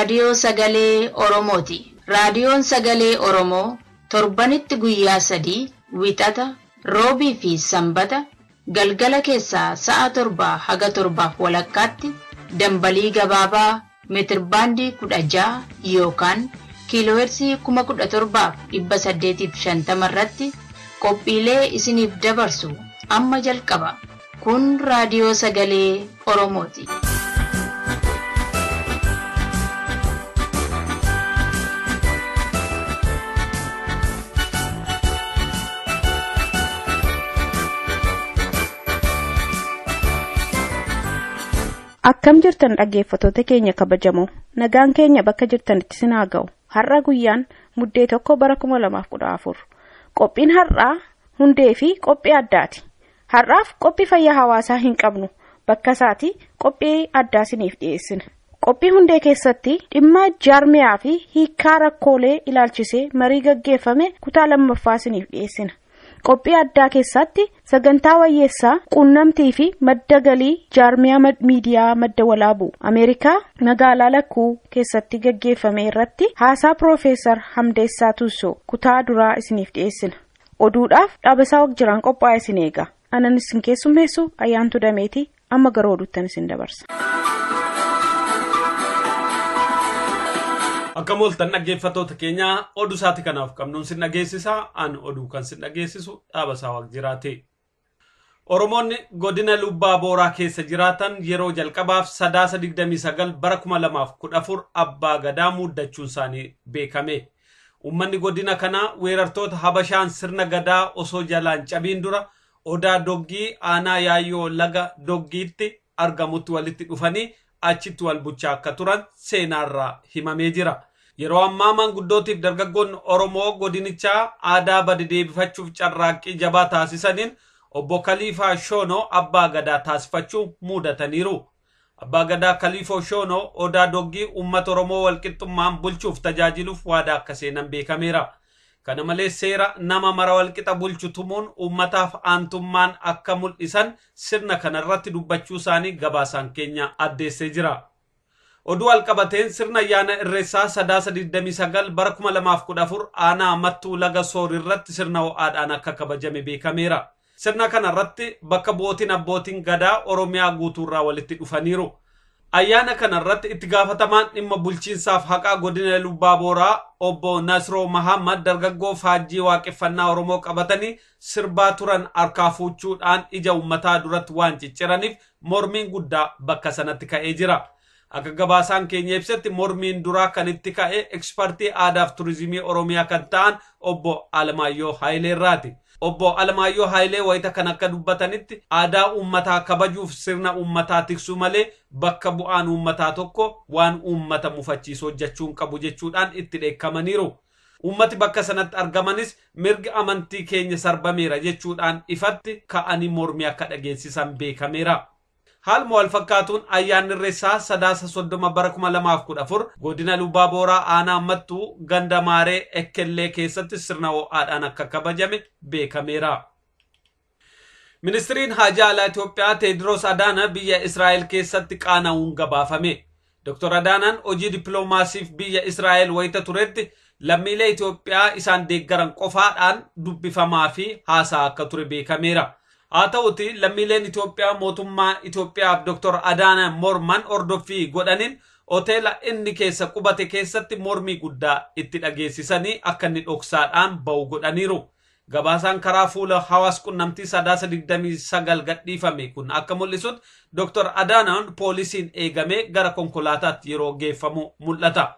raadiyoo sagalee Oromooti. Raadiyoon sagalee Oromoo torbanitti guyyaa 3 wixata, roobii fi sanbata galgala keessaa sa'a 7 haga 7:30 dambalii gabaabaa meetirbaandii 16 yookaan kiiloohertzii 17,850 irratti qophiilee isiniif dabarsu amma jalqaba. Kun raadiyoo sagalee Oromooti. Akkam jirtan dhaggeeffattoota keenya kabajamoo, nagaan keenya bakka jirtanitti isin haa ga'u. Har'a guyyaan muddee 1 bara 2014. Qophiin har'aa hundee fi qophii addaati. Har'aaf qophii fayyaa hawaasaa hin qabnu, bakka isaatti qophii addaa isiniif dhiyeessina. Qophii hundee keessatti dhimma jaarmiyaa fi hiikaa rakkoolee ilaalchisee marii gaggeeffame kutaa lammaffaa isiniif dhiyeessina. Qophii addaa keessatti sagantaa wayyeessaa quunnamtii fi madda galii jaarmiyaa miidiyaa madda Walaabuu Ameerikaa magaalaa Lakkuu keessatti gaggeeffame irratti haasaa Piroofeesar Hamdeessaa Tuusoo kutaa duraa isiniif dhiyeessina. Oduudhaaf dhaabasaa wajjiraan qophaa'e isin eega. Anan isin keessummeessu Ayyaantu Dameetii. Amma gara oduuttan isin dabarsa. Akka mooltan dhaggeeffattoota keenya oduu isaati kanaaf qabnuun sin dhageessisa. An oduu kan sin dhageessisu dhaabasaa wajjiraate. Oromoonni godina Lubbaa Booraa keessa jiraatan yeroo jalqabaaf 29 bara 2014 abbaa gadaa muuddachuun isaanii beekame. Uummanni godina kanaa weerartoota Habashaan sirna gadaa osoo jalaan cabiin dura odaa doggii aanaa yaayyoo laga doggiitti argamutti walitti dhufanii achitti wal bulchaa akka turan seenaarraa himamee jira. Yeroo ammaa manguddootiif dargaggoonni Oromoo godinichaa aadaa badi deebifachuuf carraaqqii jabaa taasisaniin obbo Khaliifaa Shoonoo abbaa gadaa taasifachuu muudataniiru. Abbaa gadaa Khaliifoo Shoonoo odaa doggii uummata Oromoo walqixxummaan bulchuuf tajaajiluuf waadaa akka seenan beekameera. Kana malees seera nama mara walqixa bulchu tumuun uummataaf aantummaan akka mul'isan sirna kanarratti dubbachuu isaanii gabaasaan keenya addeessee jira. Oduu walqabateen sirna ayyaana irreessaa 29 bara 2014 aanaa mattuu laga soor irratti sirna ho'aadhaan akka kabajame beekameera. Sirna kanarratti bakka bu'ootiin abbootiin gadaa Oromiyaa guutuurraa walitti dhufaniiru. Ayyaana kanarratti itti gaafatamaan dhimma bulchiinsaaf haqaa godina Lubbaa Booraa obbo Nasroo Mahammad dargaggoo faajjii waaqeffannaa Oromoo qabatanii sirbaa turan harkaa fuuchuudhaan ija uummataa duratti waan cicciraniif mormiin guddaa bakka sanatti ka'ee jira. Akka gabaasaan keenya ibsetti mormiin duraa kan itti ka'e ekspertii aadaaf turizimii Oromiyaa kan ta'an obbo Alamaayyoo Haayileerraati. Obbo Alamaayyoo Haayilee wayita kan akka dubbatanitti aadaa uummataa kabajuuf sirna uummataa tiksuu malee bakka bu'aan uummataa tokko waan uummata mufachiisu hojjechuun qabu jechuudhaan itti dheekkamaniiru. Uummati bakka sanatti argamanis mirgi amantii keenya sarbameera jechuudhaan ifatti ka'anii mormii akka dhageessisan beekameera. Haaluma wal fakkaatuun ayyaanni irreessaa 30 bara 2014 godina Lubbaa Booraa aanaa mattuu ganda Maaree Ekkellee keessatti sirna ho'aadhaan akka kabajame beekameera. Ministiriin Haajaa Alaa Itoophiyaa Teediroos Adaanaa biyya Israa'el keessatti qaana'uun gabaafame. Dr. Adaanaan hojii dippiloomaasiif biyya Israa'el wayita turetti lammiilee Itoophiyaa isaan deeggaran qofaadhaan dubbifamaa fi haasaa akka ture beekameera. Haa ta'uti lammiileen Itoophiyaa mootummaa Itoophiyaaf Dr. Adaanaa morman ordoffii godhaniin hoteela inni keessa qubate keessatti mormii guddaa itti dhageessisanii akka inni dhoksaadhaan ba'u godhaniiru. Gabaasaan karaa fuula hawaas qunnamtii 29 gadhiifame kun akka mul'isutti Dr. Adaanaan poolisiin eegame gara konkolaataatti yeroo geeffamu mul'ata.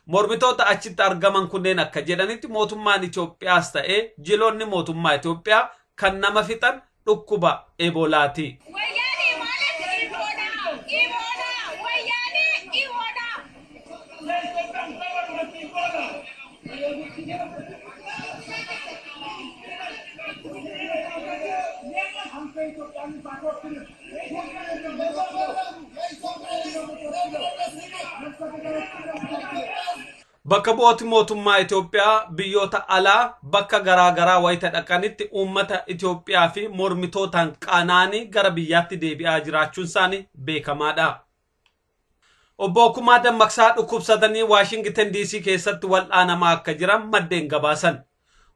Mormitoota achitti argaman kunneen akka jedhanitti mootummaan Itoophiyaas ta'ee jiloonni mootummaa Itoophiyaa kan nama fixan dhukkuba Ebolaati. Bakka bu'ooti mootummaa Itoophiyaa biyyoota alaa bakka garaagaraa wayita dhaqanitti uummata Itoophiyaa fi mormitootaan qaana'anii gara biyyaatti deebi'aa jiraachuun isaanii beekamaadha. Obbo Kumaa Dammaqsaa dhukkubsatanii Washington DC keessatti wal'aanamaa akka jiran maddeen gabaasan.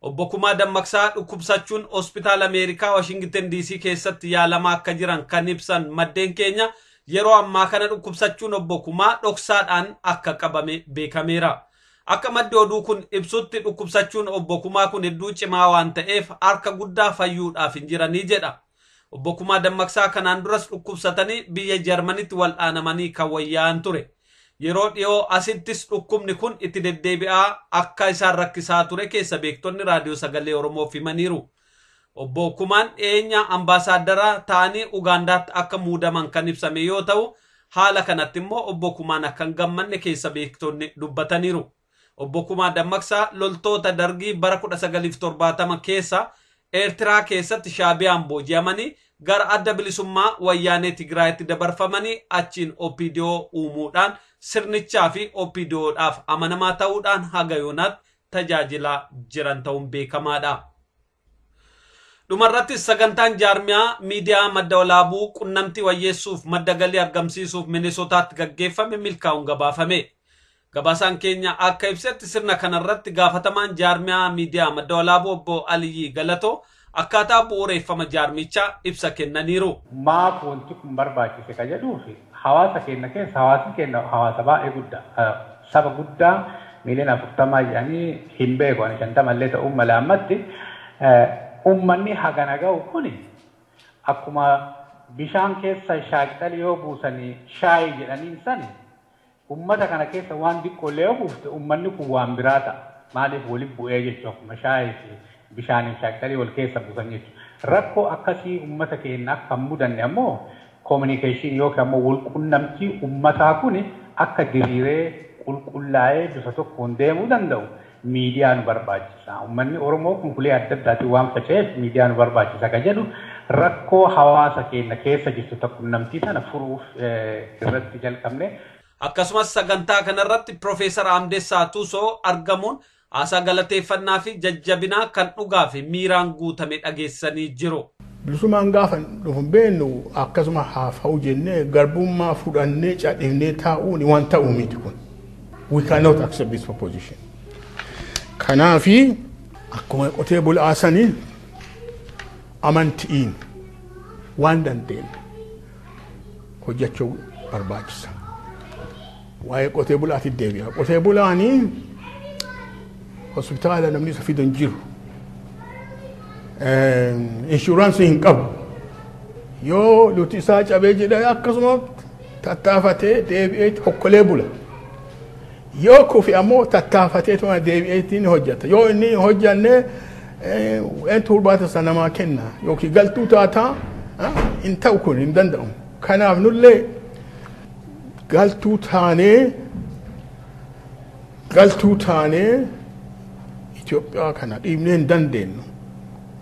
Obbo Kumaa Dammaqsaa dhukkubsachuun hospitaala Ameerikaa Washington DC keessatti yaalamaa akka jiran kan ibsan maddeen keenya yeroo ammaa kana dhukkubsachuun obbo Kumaa dhoksaadhaan akka qabame beekameera. Akka maddi oduu kun ibsutti dhukkubsachuun obbo Kumaa kun hedduu cimaa waan ta'eef harka guddaa fayyuudhaaf hin jiranii jedha. Obbo Kumaa Dammaqsaa kanaan duras dhukkubsatanii biyya Jarmanitti wal'aanamanii kan wayyaa'an ture. Yeroo dhiyoo asittis dhukkubni kun itti deddeebi'aa akka isaan rakkisaa ture keessa beektonni raadiyoo sagalee Oromoof himaniiru. Obbo Kumaan dhiyeenya ambaasaaddara ta'anii Ugaandaatti akka muudaman kan ibsame yoo ta'u, haala kanatti immoo obbo Kumaan akka hin gammanne keessa beektonni dubbataniiru. Obbo Kumaa Dammaqsaa loltoota dargii bara 1970 keessa Eertiraa keessatti Shaabiyaan booji'amanii gara adda bilisummaa wayyaanee Tigraayitti dabarfamanii achiin OPDO uumuudhaan sirnichaa fi OPDO'dhaaf amanamaa ta'uudhaan haga yoonaatti tajaajilaa jiran ta'uun beekamaadha. Dhumarrattis sagantaan jaarmiyaa miidiyaa madda walaabuu qunnamtii wayyeessuuf madda galii argamsiisuuf Minisootaatti gaggeeffame milkaa'uun gabaafame. Gabaasaan keenya akka ibsetti sirna kanarratti gaafatamaan jaarmiyaa miidiyaa madda walaabuu obbo Aliyyi Galatoo akkaataa bu'uureeffama jaarmichaa ibsa kennaniiru. Maaf wanti kun barbaachise ka jedhuufi hawaasa keenya keessa hawaasni keenya hawaasa baay'ee guddaa saba guddaa miliyoona 40 jedhanii hin beeku 50 illee ta'uu mala ammatti ummanni hagana ga'u kuni akkuma bishaan keessa shaaqxali yoo buusanii shaayi jedhaniin sani ummata kana keessa waan xiqqoolee yoo buufte ummanni kun waan biraa ta'a. Maaliif waliin bu'ee jechuun akkuma shaayi fi bishaaniin shaaqxalii wal keessa buusan jechuudha. Rakkoo akkasii ummata keenya akka hin mudanne ammoo communication yookaan ammoo walqunnamtii ummataa kuni akka diriiree qulqullaa'ee bifa tokkoon deemuu danda'u miidiyaa nu barbaachisa. Uummanni Oromoo kun kulee adda addaatiin waan faca'eef miidiyaa nu barbaachisa kan jedhu rakkoo hawaasa keenya keessa jirtu qunnamtii sana furuuf irratti jalqabne. Akkasumas sagantaa kanarratti Profeesar Amdeessaa Tuusoo argamuun haasaa galateeffannaa fi jajjabinaa kan dhugaa fi miiraan guutame dhageessanii jiru. Bilisumaan gaafa dhufu beenu akkasuma haafa'u jennee garbummaa fudhannee cadhifnee taa'uun waan ta'uu miti kun. We cannot accept this proposition. Kanaafi akkuma qotee bulaasanii amantiin waan dandeenye hojjechuu barbaachisa. Waa'ee qotee bulaatti deebi'a. Qotee bulaanii hospitaala namni isa fidan jiru. Inshuraansii hin qabu. Yoo luti isaa cabee jedhee akkasuma tattaafatee deebi'ee hokkolee bula. Yoo kufi ammoo tattaafatee tuma deebi'eetiin hojjeta. Yoo inni hojjanne wanti hurbaata sana namaa kenna. Yookiin galtuu taataa hin ta'u kun hin danda'u. Kanaaf nullee galtuu taanee Itoophiyaa kana dhiibnee hin dandeenyu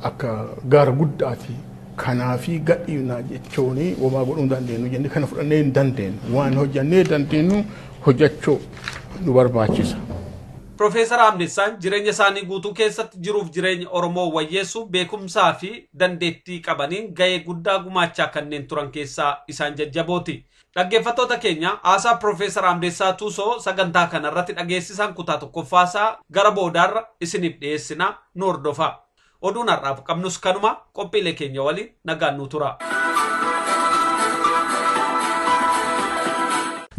akka gaara guddaati. Kanaafi gadhiifnaa jechuun wamaa godhuu hin dandeenyu jennee kana fudhannee hin dandeenyu. Waan hojjannee dandeenyu hojjechuu nu barbaachisa. Profeesar Amdeessaan jireenya isaanii guutuu keessatti jiruuf jireenya Oromoo wayyeessuuf beekumsaa fi dandeettii qabaniin ga'ee guddaa gumaachaa kanneen turan keessaa isaan jajjabooti. Dhaggeeffattoota keenya haasaa Profeesar Amdeessaa Tuusoo sagantaa kanarratti dhageessisan kutaa tokkoffaasaa gara boodaarra isiniif dhiyeessina nu hordofaa. Oduun har'aaf qabnus kanuma qophiilee keenya waliin nagaan nu tura.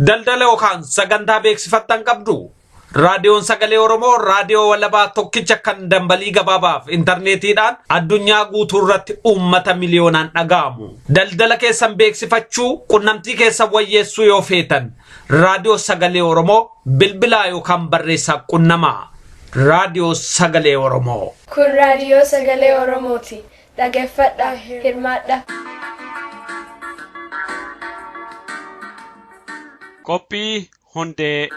Daldala yookaan sagantaa beeksifattan qabdu. Raadiyoon Sagalee Oromoo raadiyoo walabaa tokkicha kan dambalii gabaabaaf intarneetiidhaan addunyaa guutuu irratti uummata miliyoonaan dhaga'amu. Daldala keessan beeksifachuu qunnamtii keessan wayyeessuu yoo feetan raadiyoo Sagalee Oromoo bilbilaa yookaan barreessaa qunnamaa. Raadiyoo Sagalee Oromoo. Kun raadiyoo Sagalee Oromooti. Dhaggeeffadhaa hirmaadhaa. Qophii Hundee.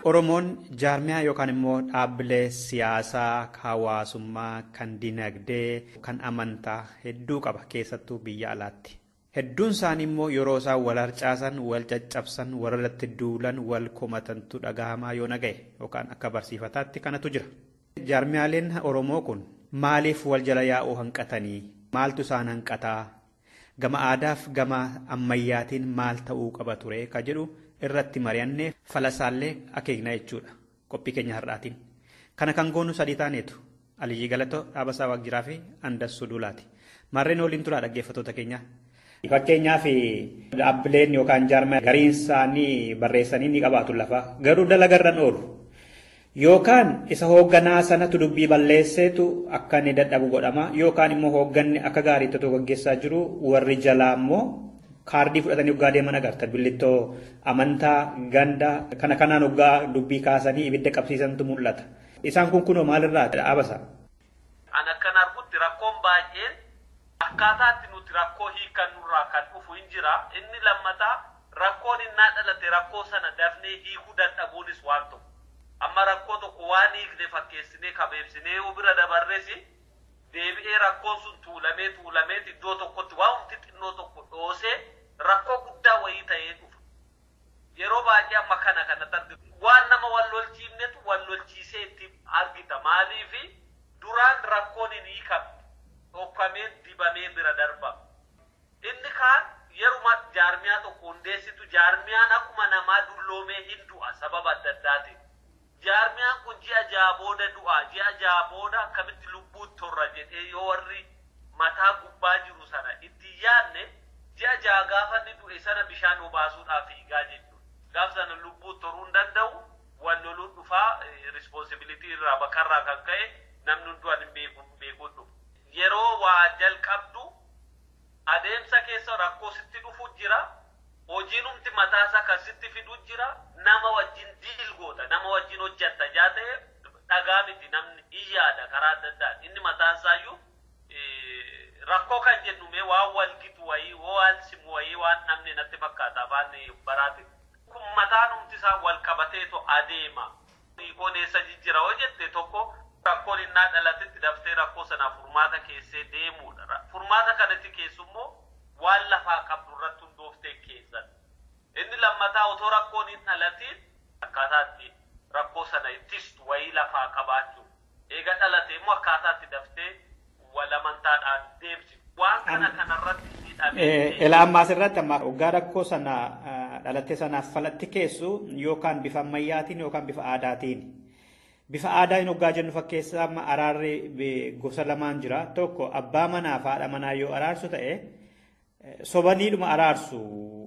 Oromoon jaarmiyaa yookaan immoo dhaabbilee siyaasaa, hawaasummaa, kan dinagdee, kan amantaa hedduu qaba keessattuu biyya alaatti. Hedduun isaanii immoo yeroo isaan wal harcaasan, wal caccabsan, warratti duulan, wal komatantu dhagahamaa yoo naga'e yookaan akka barsiifataatti kanatu jira. Jaarmiyaaleen Oromoo kun maaliif wal jala yaa'uu hanqatanii? maaltu isaan hanqataa gama aadaaf gama ammayyaatiin maal ta'uu qaba ture ka jedhu irratti mari'annee falasaallee akeekna jechuudha qophii keenya har'aatiin. Kana kan goonu sadii taaneetu Aliyyii Galatoo Dhaabasaa Waaqjiraa fi Andassuu Duulaati. Marreen waliin turaa dhaggeeffattoota keenya. Fakkeenyaaf dhaabbileen yookaan jaarmaa gariin isaanii barreessanii ni qabaatu lafa garuu dalagarran oolu. Yookaan isa hoogganaa sanatu dubbii balleesseetu akka inni dadhabu godhama yookaan immoo hoogganni akka gaariitti otoo gaggeessaa jiru warri jalaa immoo kaardii fudhatanii waggaa deeman agarta billittoo amantaa ganda kana kanaan waggaa dubbii kaasanii ibidda qabsiisantu mul'ata. Isaan kun kunoo maalirraa dhaabasa? An akkan argutti rakkoon baay'een akkaataatti nuti rakkoo hiikannurraa kan dhufu hin jira. Inni lammataa rakkoon innaa dhalate rakkoo sana dafnee hiikuu dadhabuunis waan tokko. Amma rakkoo tokko waan hiikne fakkeessinee kabeebsinee yoo bira dabarresi deebi'ee rakkoon sun tuulamee iddoo tokkotti waan humti xinnoo tokko dhoosee rakkoo guddaa wayii ta'ee dhufa. Yeroo baay'ee amma kanatti argitu waan nama wal lolchiifnetu wal lolchiisee itti argita. Maaliifi duraan rakkoon hin hiikamne dhokkamee dibamee bira darba. Inni kaan yeruma jaarmiyaa tokko hundeessitu jaarmiyaan akkuma namaa dulloomee hin du'a sababa adda addaatiin. Jaarmiyaan kun ji'a ja'a booda du'a ji'a ja'a booda akkamitti lubbuutti torra jedhee yoo warri mataa gubbaa jiru sana itti yaadne ji'a ja'a gaafa inni du'e sana bishaan obaasuudhaaf fiigaa jechuudha. Gaafa sana lubbuutti toruu hin danda'u wal loluun dhufaa responsibilitii irraa bakarraa kan ka'e namni hunduu hin beekuun dhufu. Yeroo waa jalqabdu adeemsa keessa rakkoo sitti dhufu jira. Hojiin humti mataasaa kan sitti fidu jira. Nama wajjin diil goota nama wajjin hojjetta jaatee dhagaa miti namni iyyaadha karaa adda addaan. Inni mataansaayyuu rakkoo kan jennu mee waan wal gitu wayii waan simu wayii waan namni natti fakkaata afaan baraate. Kun mataan humti isaa wal qabateetu adeema. Hiikoon eessa jijjira hoo jette tokko rakkoon innaa dhalatetti daftee rakkoo sana furmaata keessee deemuudha. Furmaata kanatti keessummoo waan lafaa qabdu irratti hundooftee keessan. Inni lammataa otoo rakkoon hin dhalatiin akkaataatti rakkoo sana ittistu wayii lafaa qabaachuu. Eega dhalatee immoo akkaataatti daftee walamantaadhaan deemsi. Waan kanarratti hidhamee. Ela ammaas irratti amma waggaa rakkoo sana dhalattee sanaaf falatti keessu yookaan bifa ammayyaatiin yookaan bifa aadaatiin. Bifa aadaan waggaa jennu fakkeessa amma araarri gosa lamaan jira. Tokko abbaa manaa fi haadha manaa yoo araarsu ta'e sobaniidhuma araarsu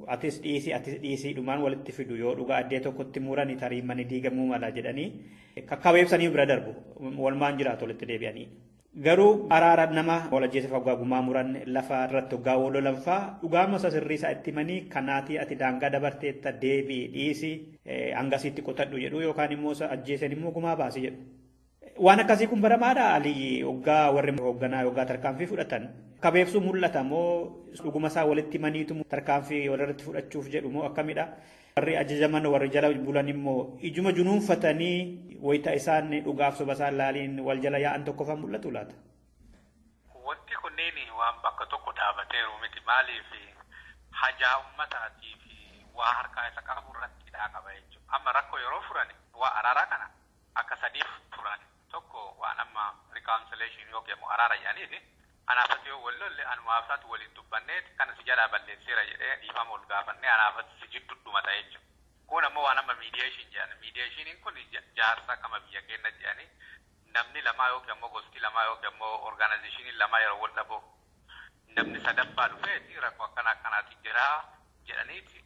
atis dhiisii dhumaan walitti fidu yoo dhugaa addee tokkotti muranii tariimanii diigamuu mala jedhanii kakkabeebsanii bira darbu walumaan jiraatu walitti deebi'anii. Garuu araara nama wal ajjeese waggaa gumaa muran lafa irratti waggaa wal lanfaa dhugaama sirrii isaa itti himanii kanaatii ati daangaa dabarteetta deebii dhiisii hangasitti qotadhu jedhu yookaan immoo ajjeesen immoo gumaa baasi jedhu. Waan akkasii kun baramaadha alii waggaa warri hoogganaa waggaa tarkaanfii fudhatan. Kabeebsuu mul'ata moo dhuguma isaa walitti himaniitu tarkaanfii walirratti fudhachuuf jedhu moo akkamidha. Warri ajajaman warri jala bulan immoo ijuma junuunfatanii wayita isaan dhugaaf soba isaan laaliin wal jala yaa'an tokko fan mul'atu laata. Wanti kunneen waan bakka tokko dhaabateeru miti maaliif hajaa ummataatii fi waa harkaa isa qabu irratti qaba jechuudha. Amma rakkoo yeroo furan waa araaraa kana akka sadiif furan tokko waan amma reconciliation yookiin araara yaaniiti. Anaafatti yoo wallolle anumaafatu waliin dubbanneet kana si jalaa balleesseera jedhee dhiifama ol gaafannee anaafatti si jiddudhuma ta'e jechuudha. Kun ammoo waan amma mediation jedhan. Mediationiin kun jaarsa kama biyya keenya jedhanii namni lamaa yookiin ammoo gosti lamaa yookiin ammoo organizationii lamaa yeroo wal dhabu namni sadaffaa dhufeeti rakkoo akkanaatti jira jedhaniiti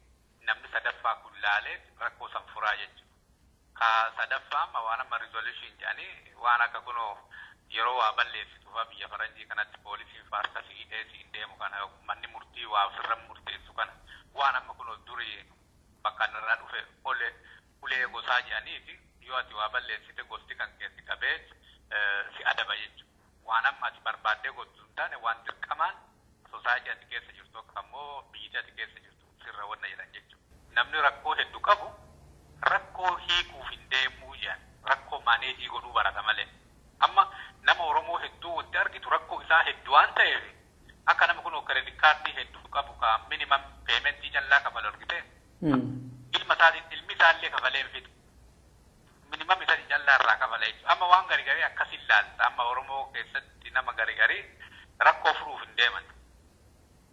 namni sadaffaa kun laalee rakkoo san furaa jechuudha. Ka sadaffaa amma waan amma resolution jedhanii waan akka kunoo yeroo waa balleessitu biyya faranjii kanatti poolisiin farka siidhee deemu kana manni murtii waa ofirra murteessu kana waan amma kun durii bakka irraa dhufe ulee gosaa jedhaniiti yoo ati waa balleessite gosti kan keessi qabee si adaba jechuudha. Waan amma ati barbaaddee gochuu hin taane waan dirqamaan sosaayitii ati keessa jirtu akka ammoo biyyi ati keessa jirtu sirra wanna jedhan jechuudha. Namni rakkoo hedduu qabu rakkoo hiikuuf hin deemuu jedhan rakkoo maaneejii godhuu barata malee. Amma nama Oromoo hedduu wanti argitu rakkoo isaa hedduu waan ta'eef akka nama kun credit cardii hedduu qabu ka minimum paymentii jallaa kafalu argite ilmi isaallee kafalee fidu minimum isa jallaa irraa kafala jechuudha. Amma waan garigarii akkasii ilaalta amma Oromoo keessatti nama garigarii rakkoo furuuf hin deeman.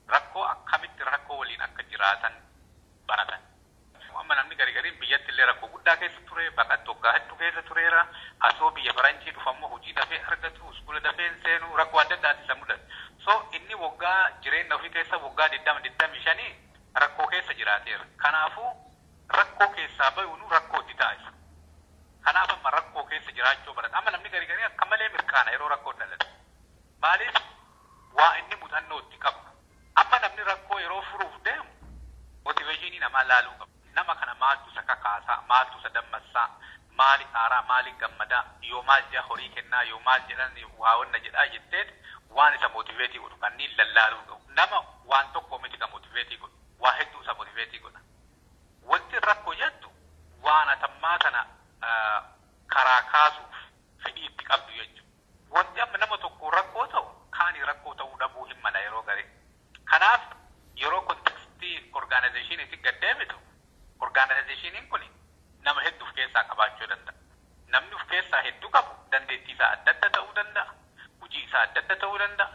Rakkoo akkamitti rakkoo waliin akka jiraatan baratan. Amma namni garii biyyatti illee rakkoo guddaa keessa ture, baqattu waggaa hedduu keessa tureera. Asoo biyya Faranjii dhufammoo hojii dafee argatu, iskoola dafee seenu rakkoo adda addaatti isa mudatu. So inni waggaa jireenya ofii keessa waggaa 20-25 rakkoo keessa jiraateera. Kanaafuu rakkoo keessaa bayuunu rakkootti taasisa. Kanaaf amma rakkoo keessa jiraachuu barata. Amma namni garii akka malee mirkaana yeroo rakkoo dhalata. Maaliif waa inni muuxannoo itti qabu. Amma namni rakkoo yeroo furuuf deemu motiveeshinii namaa laaluu qaba. Nama kana maaltu isa kakaasaa, maaltu isa dammassaa, maali aaraa, maali gammadaa, yoo maal jedha horii kennaa, yoo maal jedhan waa wanna jedhaa jetteet waan isa motiveetii godhu kanneen lallaaluu qabu. Nama waan tokko miti kan motiveetii godhu, waa hedduu isa motiveetii godha. Wanti rakkoo jettu waan atammaa kana karaa kaasuuf fedhii itti qabdu jechuudha. Wanti amma nama tokko rakkoo ta'u kaanii rakkoo ta'uu dhabuu hin mala yeroo garee. Kanaaf yeroo kontekstii orgaanaayizeshiniitti gad deebitu orgaanaayizeshiniin kun nama hedduu of keessaa qabaachuu danda'a. Namni of keessaa hedduu qabu dandeettii isaa adda adda ta'uu danda'a. Hojii isaa adda adda ta'uu danda'a.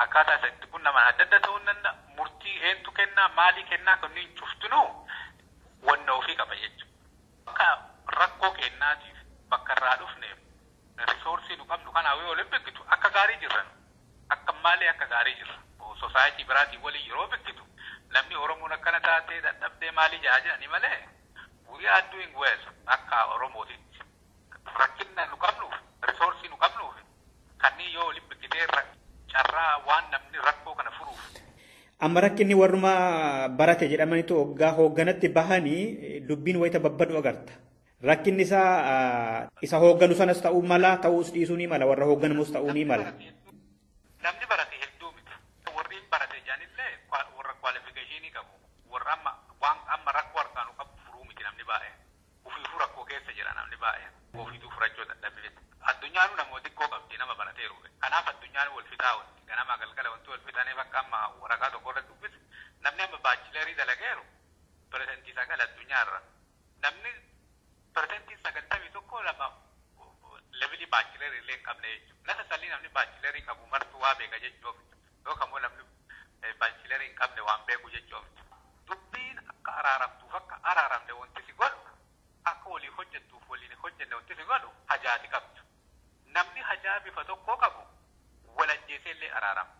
Akkaataa isaa itti qunnaman adda adda ta'uu danda'a. Murtii eentu kennaa, maalii kennaa kunniin cuftunuu wanna ofii qaba jechuudha. Akka rakkoo kennaatiif bakka irraa dhufneef risoorsii nu qabnu kanaa yoo waliin beekitu akka gaarii jirran akka malee akka gaarii jirra. Sosaayitii biraatiin waliin yeroo beekitu namni Oromoon akkana taatee dadhabdee maalii jaa jedhani malee we are doing well akka Oromootitti. Rakkinna nu qabnuuf risoorsii nu qabnuuf kanneen yoo waliin beekitee carraa waan namni rakkoo kana furuuf. Amma rakkinni warruma barate jedhamanitu hoggaa hoogganatti bahanii dubbiin wayita babbadu agarta. Rakkinni isa hoogganu sanas ta'uu mala, ta'uus dhiisuu ni mala, warra hoogganamus ta'uu ni mala. Namni barate hedduu miti. Warri barate jaanillee warra kwaalifikeeshinii qabu. Warra amma rakkoo harkaanu qabu furuu miti namni baay'ee. Ufiifuu rakkoo keessa jira namni baay'ee. Ofiituu furachuu dadhabee. Addunyaan namoota xiqqoo qabdi nama barateeru. Kanaaf addunyaan wal fixaa wanti. Ganama galgala wanti wal fixanii bakka amma waraqaa tokko irra dubbise. Namni amma baachileerii dalageeru piresentii 9 addunyaarra. Namni piresentii 91 lama levelii baachileerii illee hin qabne jechuudha. Nasa salii namni baachileerii qabu martuu waa beeka jechuudha. Yookaan namni baachileerii hin qabne waan beeku jechuudha. Dubbiin akka araaramtuuf akka araaramne wanti si godhu akka walii hojjettuuf waliin hojjenne wanti si godhu hajaati qabdu. Namni hajaa bifa tokkoo qabu walajjeesee illee araarama.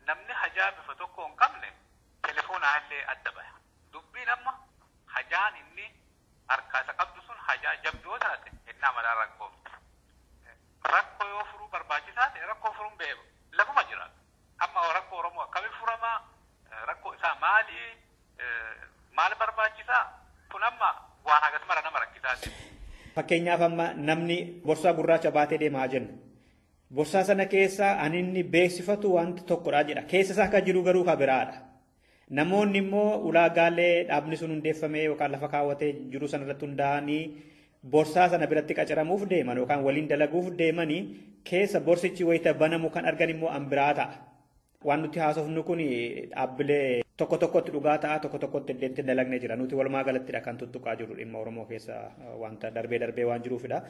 Namni hajaa bifa tokkoo hin qabne telefoonaa illee adda baha. Dubbiin amma hajaan inni harkaa isa qabdu sun hajaa jabdoo taate innaa madaa rakkoo. Rakkoo yoo furuu barbaachisaa ta'e rakkoo furuun beeku lafuma jira. Amma rakkoo Oromoo akkamiin furamaa? Rakkoo isaa maal barbaachisaa? Kun amma waan hagas mara nama rakkisaati. Fakkeenyaaf amma namni borsaa gurraacha baatee deemaa jennu. Borsaa sana keessa ani inni beeksifatu wanti tokkodha jedha. Keessa isaa akka jiru garuu ka biraadha. Namoonni immoo ulaagaalee dhaabni sun hundeeffamee yookaan lafa kaawwatee jiru sanarratti hundaa'anii borsaa sana biratti qacaramuuf deeman yookaan waliin dalaguuf deemanii keessa borsichi wayita banamu kan argan immoo an biraa ta'a. Waan nuti haasofnu kun dhaabbilee tokko tokkotti dhugaa ta'a tokko tokkotti illee dalagnee jira. Nuti walumaa galattidha kan tuttuqaa jiru dhimma Oromoo keessa wanta darbee waan jiruufidha.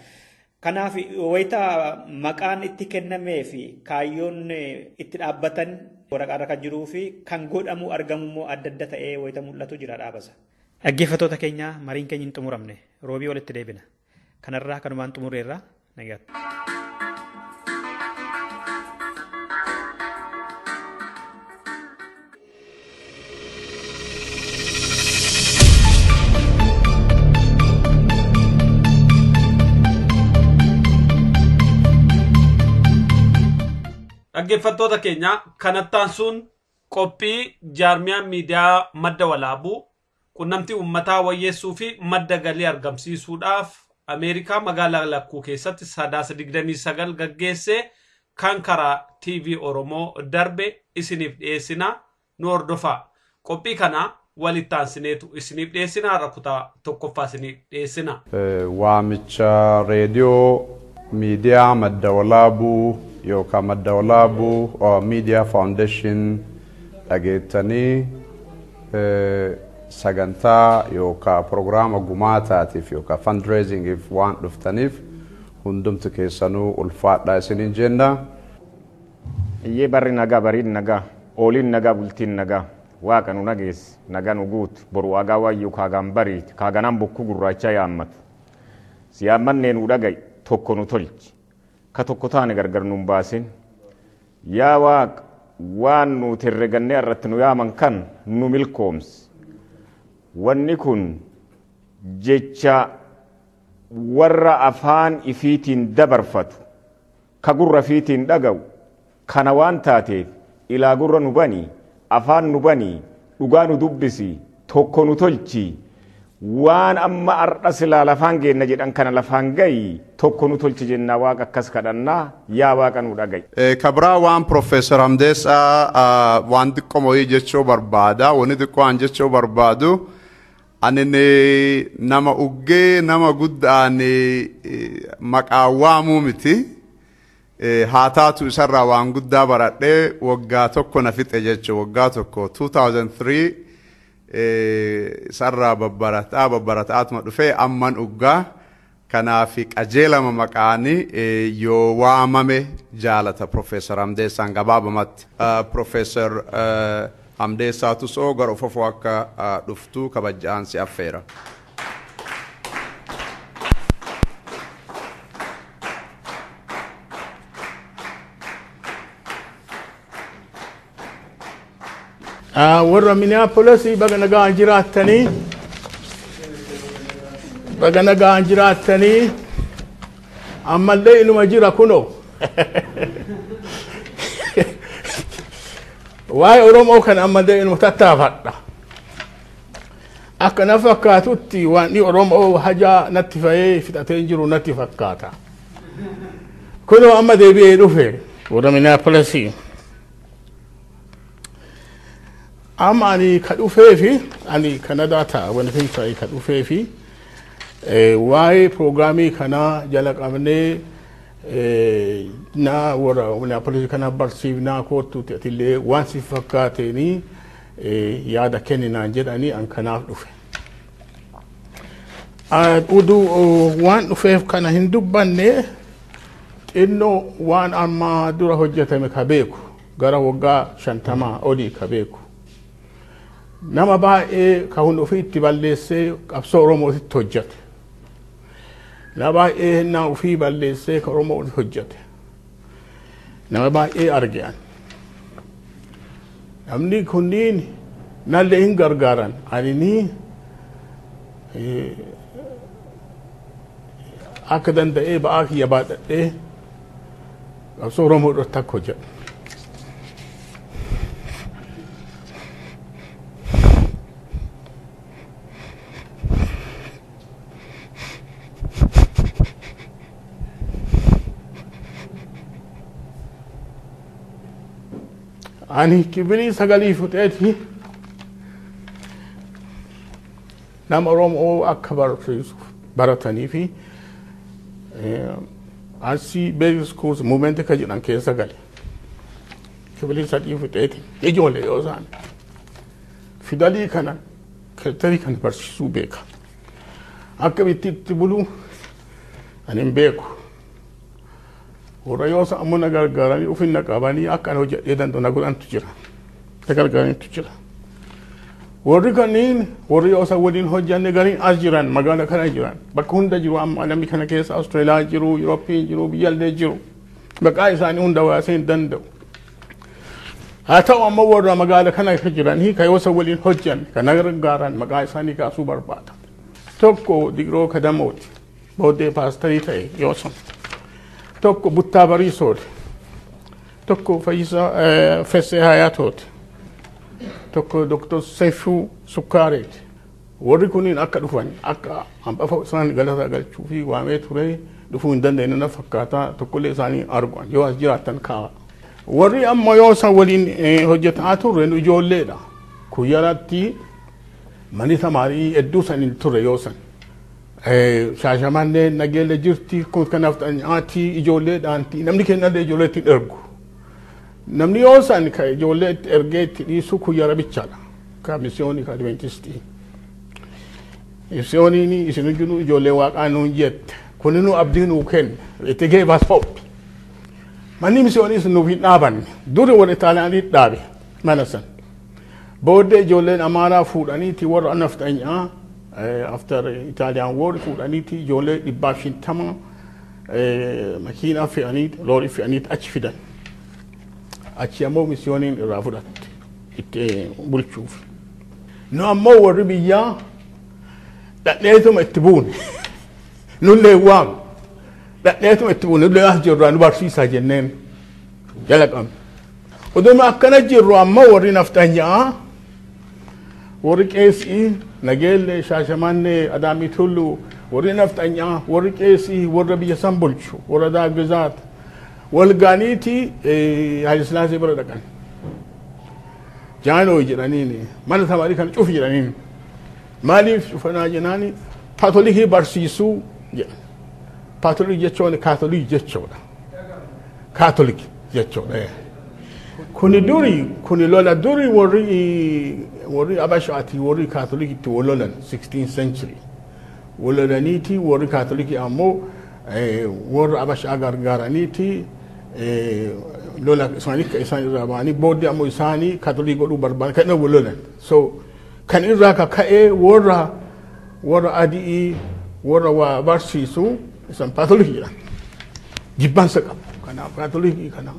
Kanaaf wayita maqaan itti kennamee fi kaayyoon itti dhaabbatan waraqaarra kan jiruu fi kan godhamu argamu immoo adda adda ta'ee wayita mul'atu jira dhaabasa. Dhaggeeffattoota keenya mariin keenya hin xumuramne roobii walitti deebina. Kanarraa kanumaan xumureerra nagaatti. Dhaggeeffattoota keenya kanattaan sun qophii jaarmiyaa miidiyaa madda walaabuu qunnamtii uummataa wayyeessuu fi madda galii argamsiisuudhaaf Ameerikaa magaalaa lakkuu keessatti 29 gaggeesse kan karaa TV Oromoo darbe isiniif dhiyeessina nu hordofaa. Qophii kana walitti aansineetu isiniif dhiyeessina rakkutaa tokkoffaa isiniif dhiyeessina. Waamicha reediyoo miidiyaa madda walaabuu yookaan Madda Walaabuu Media Foundation dhageettanii sagantaa yookaan programma gumaataatiif yookaan fundraisingif waan dhuftaniif hundumti keessanuu ulfaadhaa isiniin jenna. Iyyee barri nagaa bariin nagaa ooliin nagaa bultiin nagaa waaqa nu nageessi nagaa nu guutu boru waagaa waayyuu kaagaan bariiti kaaganaan bokkuu gurraacha yaammatu siyaammannee nu dhaga'i tokko nu tolchi ka tokko taane gargar nu hin baasin yaa waaqa waan nuti herregannee irratti nu yaaman kan nu milkoomsi wanni kun jecha warra afaan ifiitiin dabarfatu ka gurra fiitiin dhaga'u kana waan taateef ilaa gurra nu banii afaan nu banii dhugaa nu dubbisi tokko nu tolchi waan amma ar'a silaa lafaan geenna jedhan kana lafaan gayi tokko nu tolchi jennaa waaqa akkas kadhannaa yaa waaqa nu dhaga'i. Kabraa waan Profeesar Hamdeessaa waan xiqqoo mo'ii jechuu barbaada wanni xiqqoo aan jechuu barbaadu ani nama uggee nama guddaan maqaa waamuu miti. Haa taatu isarraa waan guddaa baradhee waggaa tokko na fixe jechuun waggaa tokko 2003 isarraa babbarataatuma dhufee amman uggaa kanaaf qajeelama maqaanii yoo waamame jaalata Profeesar Hamdeessaan gabaabamatti. Profeesar Hamdeessaatu soo gara ofofoo akka dhuftu kabajaan si affeera. warra Minneapolis baga nagaan jiraattanii ammallee inuma jira kuno waa'ee Oromoo kan ammallee inuma tattaafadha akka na fakkaatutti waan Oromoo hajaa natti fa'ee fixatee jiru natti fakkaata kuno amma deebi'ee dhufe warra Minneapolis amma ani kadhufeefi ani Kanadaa ta'a wanti ta'e kadhufeefi waa'ee programii kana jala qabnee na warra Minneapolis kana barsiifnaa kootu ta'tillee waan si fakkaateeni yaada kenninaan jedhanii an kanaaf dhufe. Waan dhufeef kana hin dubbanne xinnoo waan amma dura hojjetame ka beeku gara waggaa 50 olii ka beeku. Nama baay'ee ka hundi ofiitti balleessee qabsoo Oromootitti hojjete. Nama baay'ee na ofii balleessee ka Oromootitti hojjete. Nama baay'ee argean. Namni kunniin nallee hin gargaaran. Ani akka danda'ee ba'aa kiyya baadhadhee qabsoo Oromoodhaatti akka hojjete. Ani kibiri sagalii futeeti nama Oromoo akka baratanii fi asii basic schools movement ka jedhan keessa gale kibiri sadii futeeti ijoollee yoo isaan fidalii kana kirtarii kan barsiisuu beeka akka bittitti buluu ani hin beeku. Warra yoo ammoo na gargaaranii ufinna qabanii akka hojjedhee danda'u na godhantu jira. Na gargaaranitu jira. Warri kanneen warri yoo waliin hojjanne gariin as jiran magaala kana jiran bakka hunda jiru amma namni kana keessa Austraaliyaa jiru Yurooppii jiru biyyaallee jiru maqaa isaanii hunda waasee hin danda'u. Haa ta'u ammoo warra magaala kana jiran ka yoo waliin hojjanne kan na gargaaran maqaa isaanii kaasuu barbaada. Tokko Digroo Kadamooti booddee paastarii ta'e yoo sun. Tokko Buttaa Bariisooti. Tokko Fayyisaa Fessee Hayaatooti. Tokko Dr. Seifuu Sukkaareeti. Warri kunniin akka dhufan akka hambafa isaan galata galchuu fi waamee ture dhufuu hin dandeenye na fakkaata tokkollee isaanii arguan yoo as jiraattan kaa'a. Warri amma yoo isaan waliin hojjetaa turre ijoolleedha. Kuyyalatti mani tamaarii hedduu saniin turre yoo san. Shaashamanne nageelle jirti kun kanaaf nyaati ijoolleedhaanti namni kennallee ijoolleetti ergu. Namni yoo san ka ijoolleetti ergeetti dhiisu kuyyara bichaadha. Ka misiyoonii ka Adventistii. Misiyooniin isin jiru ijoollee waaqaa nuun jette. Kuni nu abdii nuu kenne. It gave us hope. manni misiyoonis nuuf hin dhaabanne duri warra Itaaliyaanii dhaabe mana san booddee ijoolleen Amaaraa fuudhaniiti warra naftanyaa after Italian war fuudhaniiti ijoollee 150 makiinaa fe'anii loorii fe'anii achi fidan achi ammoo misiyooniin irraa fudhatte itti bulchuuf nu ammoo warri biyyaa dhadheetuma itti buune nullee waamu dhadheetuma itti buune nullee as jirraa nu barsiisaa jenneen jala qabne oduma akkana jirru ammoo warri naftanyaa warri qeesii nageelle shaashamannee adaamii tullu warri naftanyaa warri qeesii warra biyya san bulchu warra daaggizaat walgaaniiti Haayilasillaasee bira dhaqan jaanoo jedhaniini mana tamaarii kana cufi jedhaniini maaliif cufanaa jennaani paatolikii barsiisuu jedhan paatolik jechuun kaatolik jechuudha kaatolik jechuudha kuni duri kuni lola duri warri abashaati warri kaatolikitti walolan 16th century walolaniiti warri kaatoliki ammoo warra abashaa gargaaraniiti lola isaanii isaan irraa ba'anii booddee ammoo isaanii kaatolik godhuu barbaadan kan walolan so kan irraa kaka'ee warra adii warra waa barsiisu isaan kaatolikii jedhan jibbansa qabu kanaaf kaatolikii kanaaf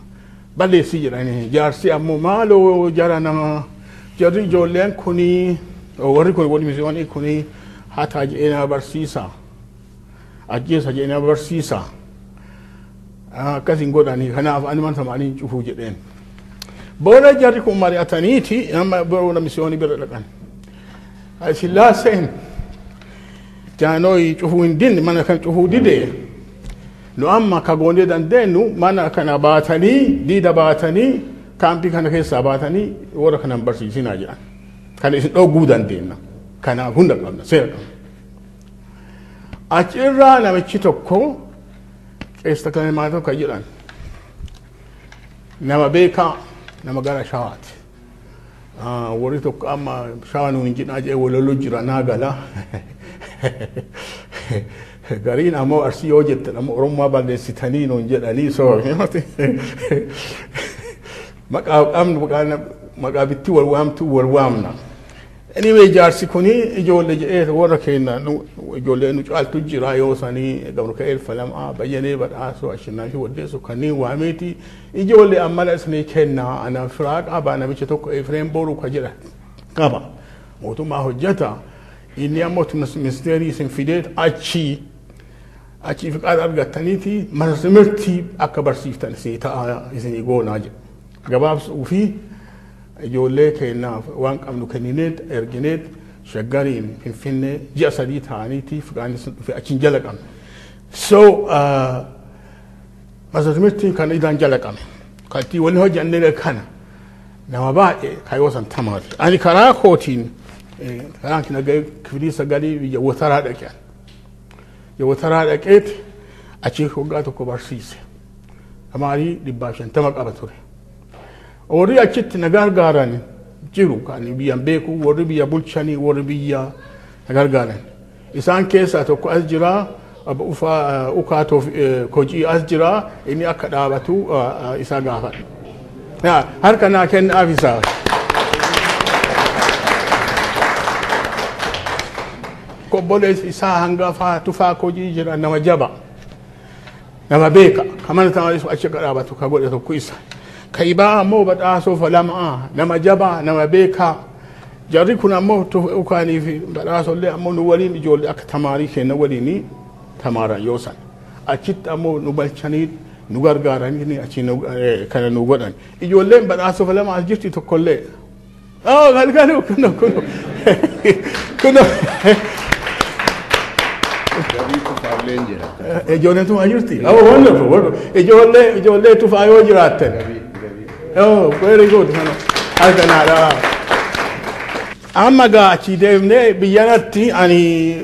balleessi jedhanii jaarsi ammoo maaloo jara nama jarri ijoolleen kuni warri kun waliin misiyoonii kuni hataa jedhee barsiisa ajjeesa jedhee barsiisa akkasiin godhanii kanaaf ani man samaanii cufuu jedheen booda jarri kun mari'ataniiti amma booda misiyoonii bira dhaqan Haayilasillaaseen jaanooyi cufuu hin dinne mana kan cufuu didee nu amma kagoonee dandeenyu mana kana baatanii diida baatanii kaampii kana keessaa baatanii warra kanan barsiisinaa jedhan kana isin dhogguu dandeenya kanaaf hunda qabna seera qabna achirraa namichi tokko qeessa kana maa tokko jedhan nama beekaa nama gara shawaati warri tokko amma shawaa nuun hin jedhaa jedhee waloluu jira naa gala gariin ammoo arsii yoo jettan ammoo Oromoo balleessitanii nuun jedhanii soo maqaa bitti wal waamtu wal waamna anyway jaarsi kuni ijoollee jedhee warra keenya ijoollee nu caaltu jira yoo sanii gabru ka'ee falama bayyanee badhaasoo ashinaa fi waddeessu kanneen waameeti ijoollee ammala isanii kennaa ana firaaqa abaa namicha tokko Efreem Booruu ka jedha qaba mootummaa hojjeta inni ammoo ministeerii isin fideet achi fiqaadha argattaniiti mana timirtii akka barsiiftan isin ta'a isin goonaa jedha gabaabsuu fi ijoollee keenyaaf waan qabnu kennineet ergineet shaggariin Finfinnee ji'a 3 ta'aniiti fiqaanni sun dhufe achiin jala qabne so mana timirtii kana idaan jala qabne kantii waliin hojjannee kana nama baay'ee kaayoo san tamaati ani karaa kootiin karaan kina kifilii sagalii biyya wataraa dhaqeen wataraa dhaqeet achi hoggaa tokko barsiise tamaarii 150 qaba ture warri achitti na gargaaran jiru kan biyyan beeku warri biyya bulchanii warri biyya na gargaaran isaan keessaa tokko as jira ufa ukaatoof kojii as jira inni akka dhaabatu isa gaafadha harka naa kennaaf isaa kobboleessi isaa hangafaa tufaa kojii jira nama jaba nama beeka kamana tamaaris achi dhaabatu ka godhe tokko isa kaibaa ammoo badhaasoo falama nama jaba nama beeka jarri kun ammoo ukaanii fi badhaasollee ammoo nu waliin ijoollee akka tamaarii kenna waliin tamaaran yoo san achitti ammoo nu balchanii nu gargaaranii achi kana nu godhan ijoolleen badhaasoo falama as jirti tokkollee galgalu kuno ijoolleen tufaa jirti wonderful ijoollee tufaa yoo jiraatan very good harka naadhaa amma gaa achi deemnee biyyanatti ani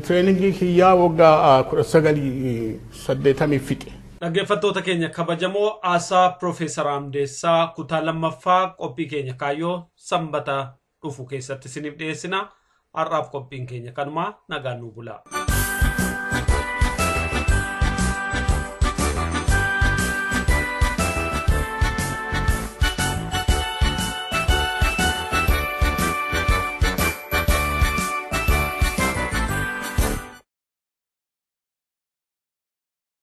treeningii kiyyaa waggaa 1980 fixe dhaggeeffattoota keenya kabajamoo aasaa Profeesar Amdeessaa kutaa lammaffaa qophii keenya kaayyoo sanbata dhufu keessatti isiniif dhiyeessina har'aaf qophiin keenya kanuma nagaan nu bulaa